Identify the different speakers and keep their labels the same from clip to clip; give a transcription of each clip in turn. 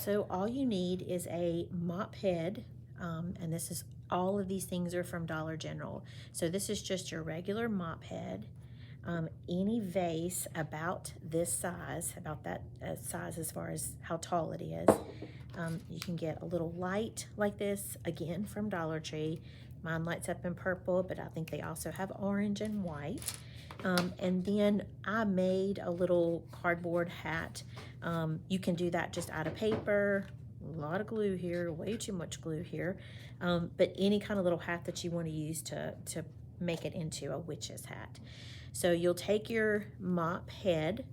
Speaker 1: So all you need is a mop head, and all of these things are from Dollar General. So this is just your regular mop head. Any vase about this size, about that size as far as how tall it is. You can get a little light like this, again from Dollar Tree. Mine lights up in purple, but I think they also have orange and white. And then I made a little cardboard hat. You can do that just out of paper. A lot of glue here, way too much glue here. But any kind of little hat that you want to use to make it into a witch's hat. So you'll take your mop head,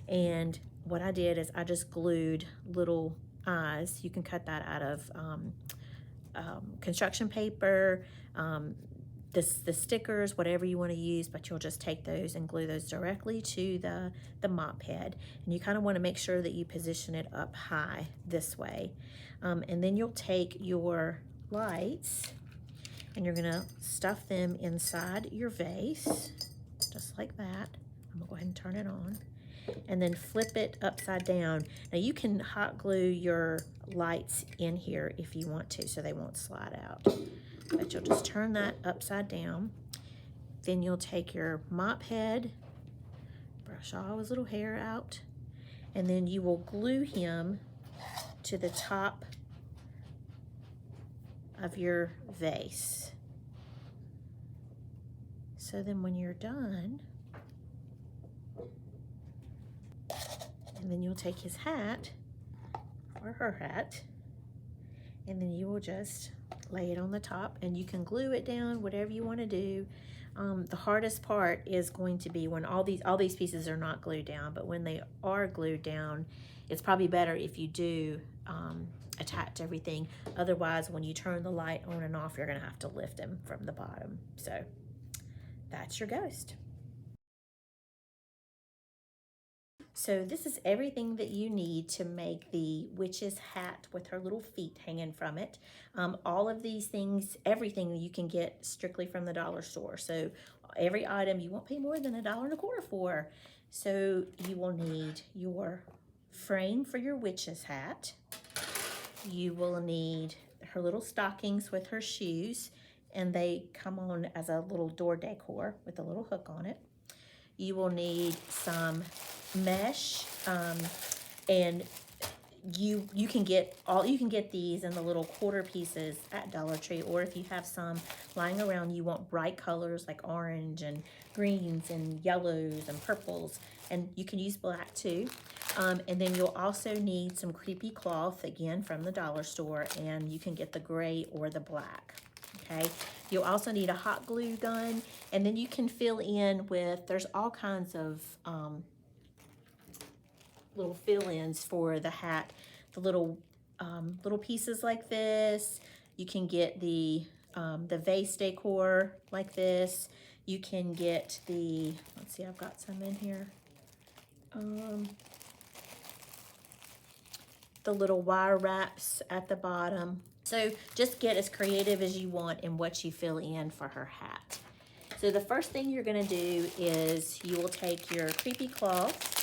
Speaker 1: and what I did is I just glued little eyes. You can cut that out of construction paper, the stickers, whatever you want to use, but you'll just take those and glue those directly to the mop head. And you kind of want to make sure that you position it up high this way. And then you'll take your lights and you're gonna stuff them inside your vase, just like that. I'm gonna go ahead and turn it on. And then flip it upside down. Now you can hot glue your lights in here if you want to, so they won't slide out. But you'll just turn that upside down. Then you'll take your mop head, brush all his little hair out, and then you will glue him to the top of your vase. So then when you're done, and then you'll take his hat, or her hat, and then you will just lay it on the top, and you can glue it down, whatever you want to do. The hardest part is going to be when all these pieces are not glued down, but when they are glued down, it's probably better if you do attach everything. Otherwise, when you turn the light on and off, you're gonna have to lift him from the bottom. So that's your ghost. So this is everything that you need to make the witch's hat with her little feet hanging from it. All of these things, everything you can get strictly from the dollar store. So every item you won't pay more than $1.25 for. So you will need your frame for your witch's hat. You will need her little stockings with her shoes, and they come on as a little door decor with a little hook on it. You will need some mesh, and you can get these in the little quarter pieces at Dollar Tree, or if you have some lying around, you want bright colors like orange and greens and yellows and purples, and you can use black too. And then you'll also need some creepy cloth, again from the dollar store, and you can get the gray or the black. Okay, you'll also need a hot glue gun, and then you can fill in with, there's all kinds of little fill-ins for the hat, the little pieces like this. You can get the vase decor like this. You can get the, let's see, I've got some in here. The little wire wraps at the bottom. So just get as creative as you want in what you fill in for her hat. So the first thing you're gonna do is you will take your creepy cloth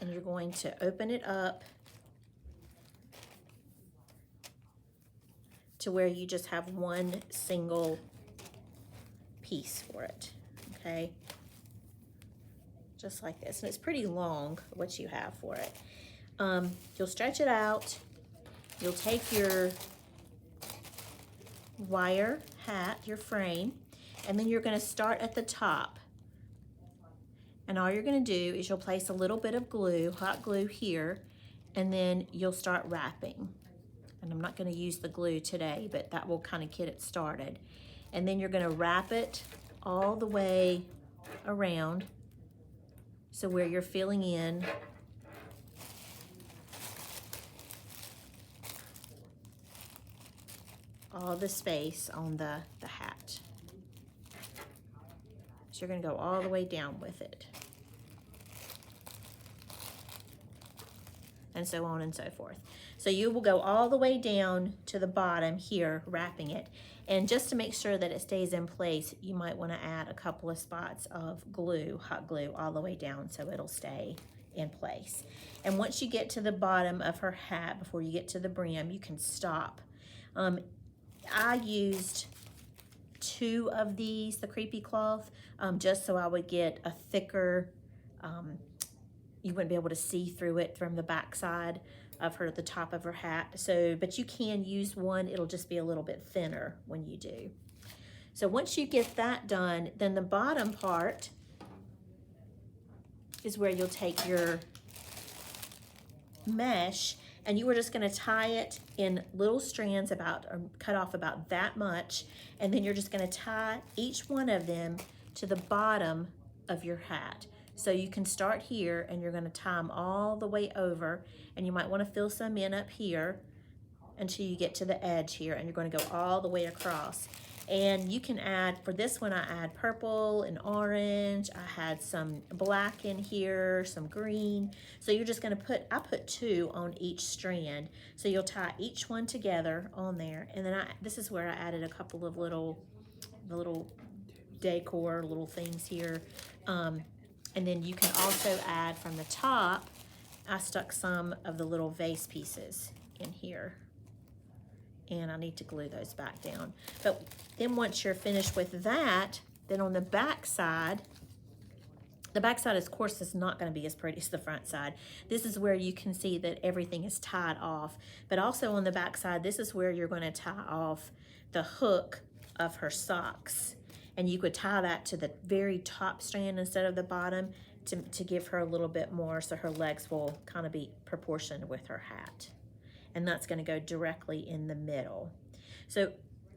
Speaker 1: and you're going to open it up to where you just have one single piece for it, okay? Just like this, and it's pretty long, what you have for it. You'll stretch it out. You'll take your wire hat, your frame, and then you're gonna start at the top. And all you're gonna do is you'll place a little bit of glue, hot glue here, and then you'll start wrapping. And I'm not gonna use the glue today, but that will kind of get it started. And then you're gonna wrap it all the way around, so where you're filling in all the space on the hat. So you're gonna go all the way down with it. And so on and so forth. So you will go all the way down to the bottom here, wrapping it. And just to make sure that it stays in place, you might want to add a couple of spots of glue, hot glue, all the way down so it'll stay in place. And once you get to the bottom of her hat, before you get to the brim, you can stop. I used 2 of these, the creepy cloth, just so I would get a thicker, you wouldn't be able to see through it from the back side of her, the top of her hat. So, but you can use one, it'll just be a little bit thinner when you do. So once you get that done, then the bottom part is where you'll take your mesh and you are just going to tie it in little strands about, or cut off about that much, and then you're just going to tie each one of them to the bottom of your hat. So you can start here and you're going to tie them all the way over, and you might want to fill some in up here until you get to the edge here, and you're going to go all the way across. And you can add, for this one I add purple and orange, I had some black in here, some green. So you're just gonna put, I put 2 on each strand. So you'll tie each one together on there. And then this is where I added a couple of little decor, little things here. And then you can also add from the top, I stuck some of the little vase pieces in here. And I need to glue those back down. But then once you're finished with that, then on the back side of course is not going to be as pretty as the front side. This is where you can see that everything is tied off. But also on the back side, this is where you're going to tie off the hook of her socks. And you could tie that to the very top strand instead of the bottom to give her a little bit more, so her legs will kind of be proportioned with her hat. And that's going to go directly in the middle. So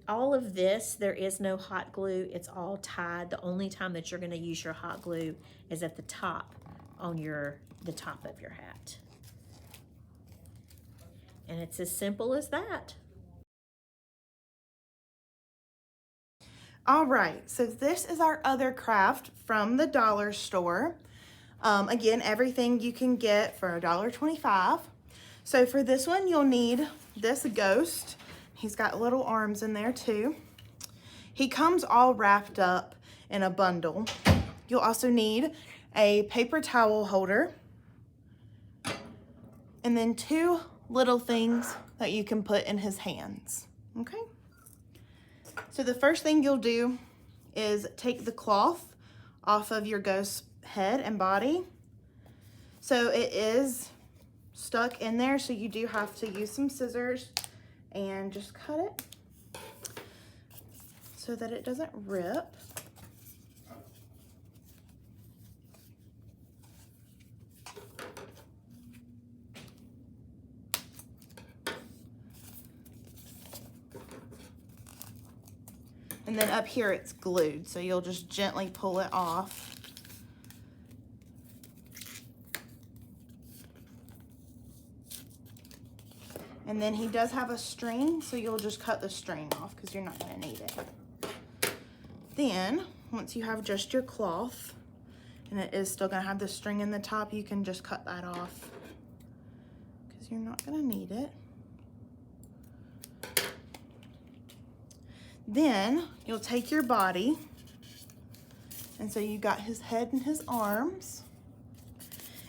Speaker 1: all of this, there is no hot glue. It's all tied. The only time that you're going to use your hot glue is at the top on the top of your hat. And it's as simple as that.
Speaker 2: All right, so this is our other craft from the dollar store. Again, everything you can get for $1.25. So for this one, you'll need this ghost. He's got little arms in there too. He comes all wrapped up in a bundle. You'll also need a paper towel holder, and then 2 little things that you can put in his hands, okay? So the first thing you'll do is take the cloth off of your ghost's head and body. So it is stuck in there, so you do have to use some scissors and just cut it so that it doesn't rip. And then up here it's glued, so you'll just gently pull it off. And then he does have a string, so you'll just cut the string off because you're not going to need it. Then, once you have just your cloth, and it is still going to have the string in the top, you can just cut that off because you're not going to need it. Then, you'll take your body, and so you got his head and his arms,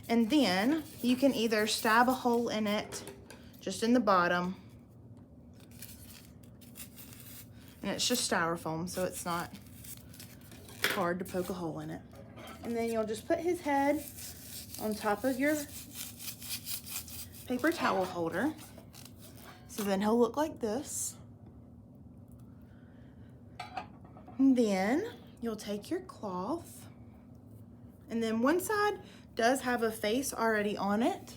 Speaker 2: and then you can either stab a hole in it just in the bottom, and it's just styrofoam, so it's not hard to poke a hole in it. And then you'll just put his head on top of your paper towel holder, so then he'll look like this. And then you'll take your cloth, and then one side does have a face already on it.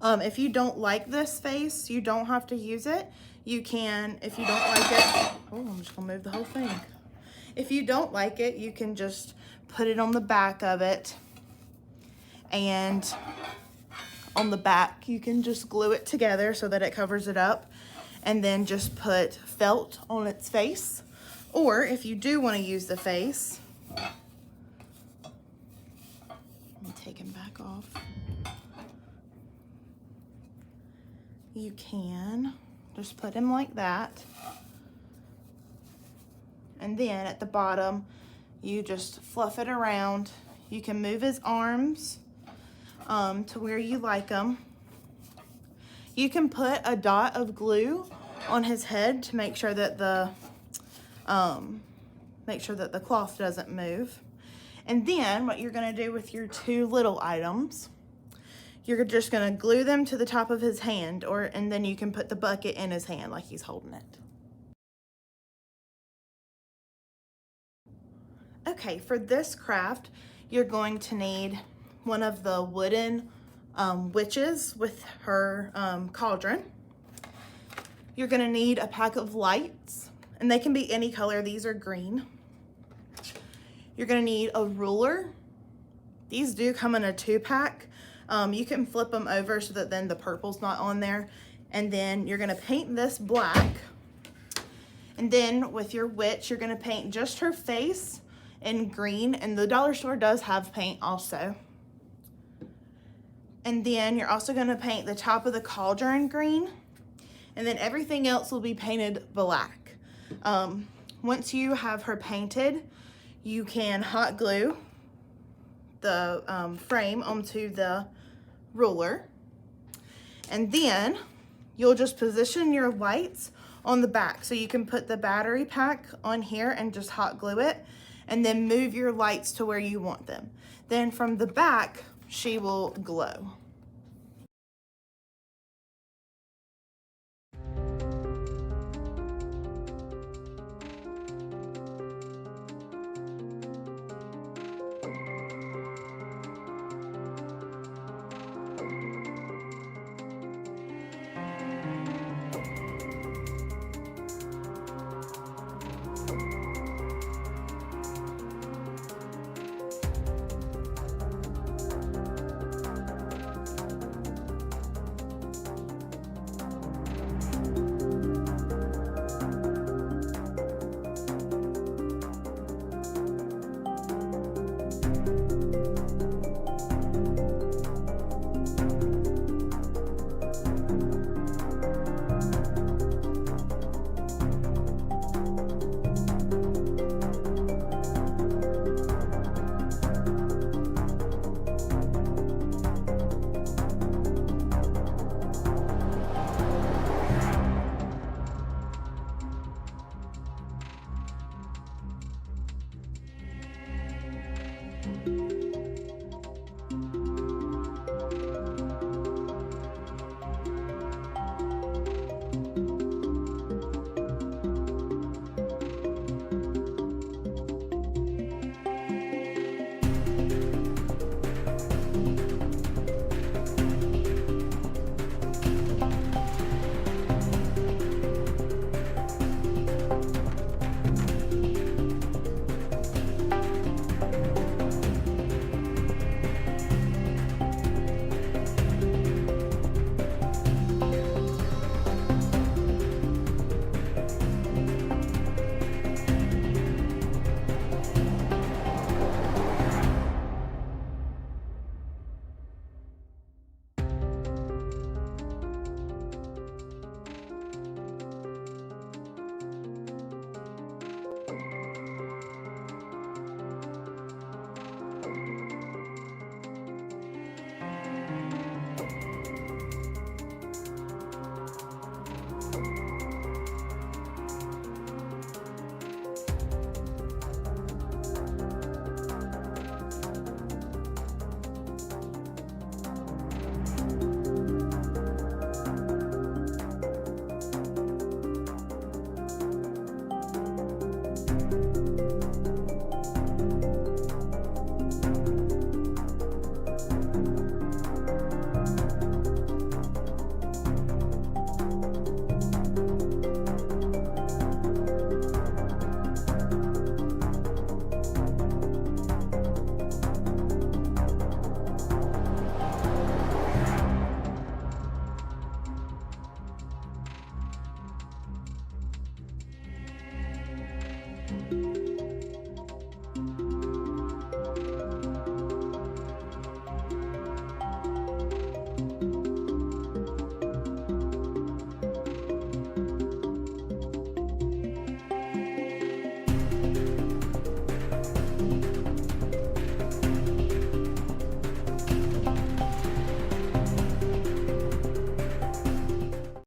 Speaker 2: If you don't like this face, you don't have to use it. You can, if you don't like it, oh, I'm just gonna move the whole thing. If you don't like it, you can just put it on the back of it, and on the back, you can just glue it together so that it covers it up, and then just put felt on its face. Or if you do want to use the face, let me take him back off. You can just put him like that. And then at the bottom, you just fluff it around. You can move his arms. to where you like them. You can put a dot of glue on his head to make sure that the cloth doesn't move. And then what you're gonna do with your two little items, you're just gonna glue them to the top of his hand, and then you can put the bucket in his hand like he's holding it. Okay, for this craft, you're going to need one of the wooden witches with her cauldron. You're gonna need a pack of lights, and they can be any color. These are green. You're gonna need a ruler. These do come in a 2-pack. You can flip them over so that then the purple's not on there. And then you're gonna paint this black. And then with your witch, you're gonna paint just her face in green, and the dollar store does have paint also. And then you're also gonna paint the top of the cauldron green, and then everything else will be painted black. Once you have her painted, you can hot glue the frame onto the ruler, and then you'll just position your lights on the back. So you can put the battery pack on here and just hot glue it, and then move your lights to where you want them. Then from the back, she will glow.